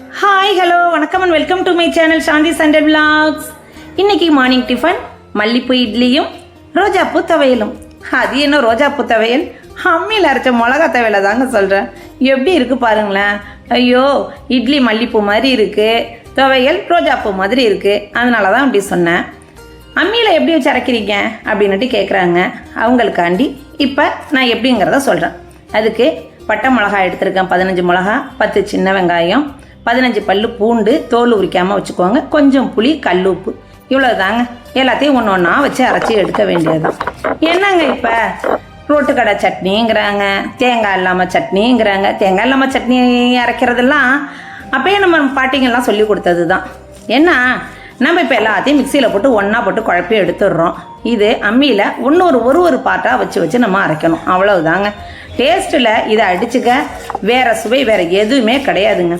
Hi hello வணக்கம் and welcome to my channel Shanthi Sunday vlogs. Morning மார்னிங் டிஃபன் மல்லிப்பூ இட்லியும் ரோஜாப்பூ துவையலும். அது என்ன ரோஜாப்பூ துவையல், அம்மியில் அரைச்ச மிளகா துவையலை தாங்க சொல்கிறேன். எப்படி இருக்குது பாருங்களேன். ஐயோ, இட்லி மல்லிப்பூ மாதிரி இருக்குது, துவையல் ரோஜாப்பூ மாதிரி இருக்குது. அதனால தான் அப்படி சொன்னேன். அம்மியில் எப்படி வச்சு அரைக்கிறீங்க அப்படின்னுட்டு கேட்குறாங்க. அவங்களுக்காண்டி இப்போ நான் எப்படிங்கிறத சொல்கிறேன். அதுக்கு பட்டை மிளகாய் எடுத்திருக்கேன், 15 மிளகா, 10 சின்ன வெங்காயம், 15 பல்லு பூண்டு, தோல் உரிக்காமல் வச்சுக்கோங்க, கொஞ்சம் புளி, கல் உப்பு, இவ்வளோ தாங்க. எல்லாத்தையும் ஒன்று ஒன்றா வச்சு அரைச்சி எடுக்க வேண்டியது தான். என்னங்க இப்போ ரோட்டுக்கடை சட்னிங்கிறாங்க, தேங்காய் இல்லாமல் சட்னிங்கிறாங்க. தேங்காய் இல்லாமல் சட்னி அரைக்கிறதெல்லாம் அப்போயே நம்ம பாட்டிங்கெல்லாம் சொல்லி கொடுத்தது தான். ஏன்னா நம்ம இப்போ எல்லாத்தையும் மிக்சியில் போட்டு ஒன்றா போட்டு குழப்பி எடுத்துடுறோம். இது அம்மியில் ஒரு பாட்டாக வச்சு நம்ம அரைக்கணும், அவ்வளவுதாங்க. டேஸ்ட்டில் இதை அடிச்சுக்க வேறு சுவை வேறு எதுவுமே கிடையாதுங்க.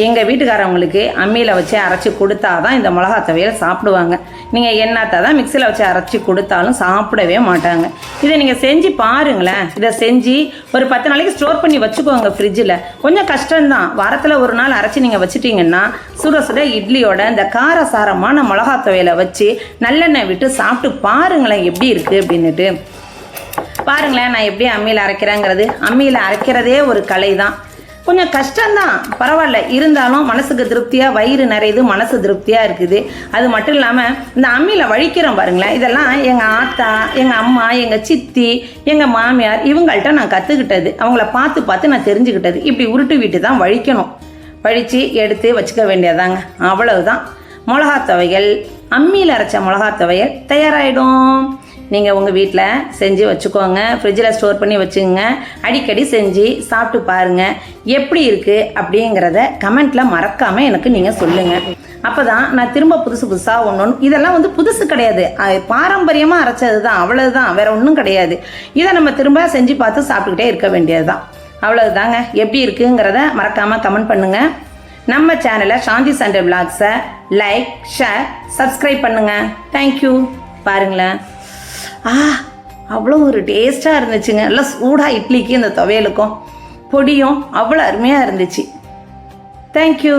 எங்கள் வீட்டுக்காரவங்களுக்கு அம்மியில் வச்சு அரைச்சி கொடுத்தா தான் இந்த மிளகா துவையல் சாப்பிடுவாங்க. நீங்கள் என்னத்தை தான் மிக்சியில் வச்சு அரைச்சி கொடுத்தாலும் சாப்பிடவே மாட்டாங்க. இதை நீங்கள் செஞ்சு பாருங்களேன். இதை செஞ்சு ஒரு 10 நாளைக்கு ஸ்டோர் பண்ணி வச்சுக்கோங்க ஃப்ரிட்ஜில். கொஞ்சம் கஷ்டம்தான். வாரத்தில் ஒரு நாள் அரைச்சி நீங்கள் வச்சுட்டிங்கன்னா சுட சுட இட்லியோட இந்த காரசாரமான மிளகா துவையலை வச்சு நல்லெண்ணெய் விட்டு சாப்பிட்டு பாருங்களேன் எப்படி இருக்குது அப்படின்னுட்டு. பாருங்களேன் நான் எப்படி அம்மியில் அரைக்கிறேங்கிறது. அம்மியில் அரைக்கிறதே ஒரு கலை தான். கொஞ்சம் கஷ்டம்தான், பரவாயில்ல. இருந்தாலும் மனசுக்கு திருப்தியாக, வயிறு நிறையுது, மனசு திருப்தியாக இருக்குது. அது மட்டும் இல்லாமல் இந்த அம்மியில் வழிக்கிறோம் பாருங்களேன். இதெல்லாம் எங்கள் ஆத்தா, எங்கள் அம்மா, எங்கள் சித்தி, எங்கள் மாமியார் இவங்கள்ட்ட நான் கற்றுக்கிட்டது. அவங்கள பார்த்து நான் தெரிஞ்சுக்கிட்டது. இப்படி உருட்டு வீட்டு தான் வழிக்கணும். வழித்து எடுத்து வச்சுக்க வேண்டியதாங்க, அவ்வளவுதான். மிளகா துவையல், அம்மியில் அரைச்ச மிளகா துவையல் தயாராகிடும். நீங்கள் உங்கள் வீட்டில் செஞ்சு வச்சுக்கோங்க, ஃப்ரிட்ஜில் ஸ்டோர் பண்ணி வச்சுங்க. அடிக்கடி செஞ்சு சாப்பிட்டு பாருங்கள் எப்படி இருக்குது அப்படிங்கிறத கமெண்ட்டில் மறக்காமல் எனக்கு நீங்கள் சொல்லுங்கள். அப்போ தான் நான் திரும்ப புதுசாக ஒன்று இதெல்லாம் புதுசு கிடையாது, பாரம்பரியமாக அரைச்சது தான், அவ்வளவுதான், வேறு ஒன்றும் கிடையாது. இதை நம்ம திரும்ப செஞ்சு பார்த்து சாப்பிட்டுக்கிட்டே இருக்க வேண்டியது தான், அவ்வளவுதாங்க. எப்படி இருக்குங்கிறத மறக்காமல் கமெண்ட் பண்ணுங்கள். நம்ம சேனலை சாந்தி சண்டே விலாக்ஸை லைக், ஷேர், சப்ஸ்கிரைப் பண்ணுங்கள். தேங்க்யூ. பாருங்களேன், அவ்வளோ ஒரு டேஸ்ட்டாக இருந்துச்சுங்க. நல்லா சூடாக இட்லிக்கு இந்த துவையலுக்கும் பொடியும் அவ்வளோ அருமையாக இருந்துச்சு. தேங்க்யூ.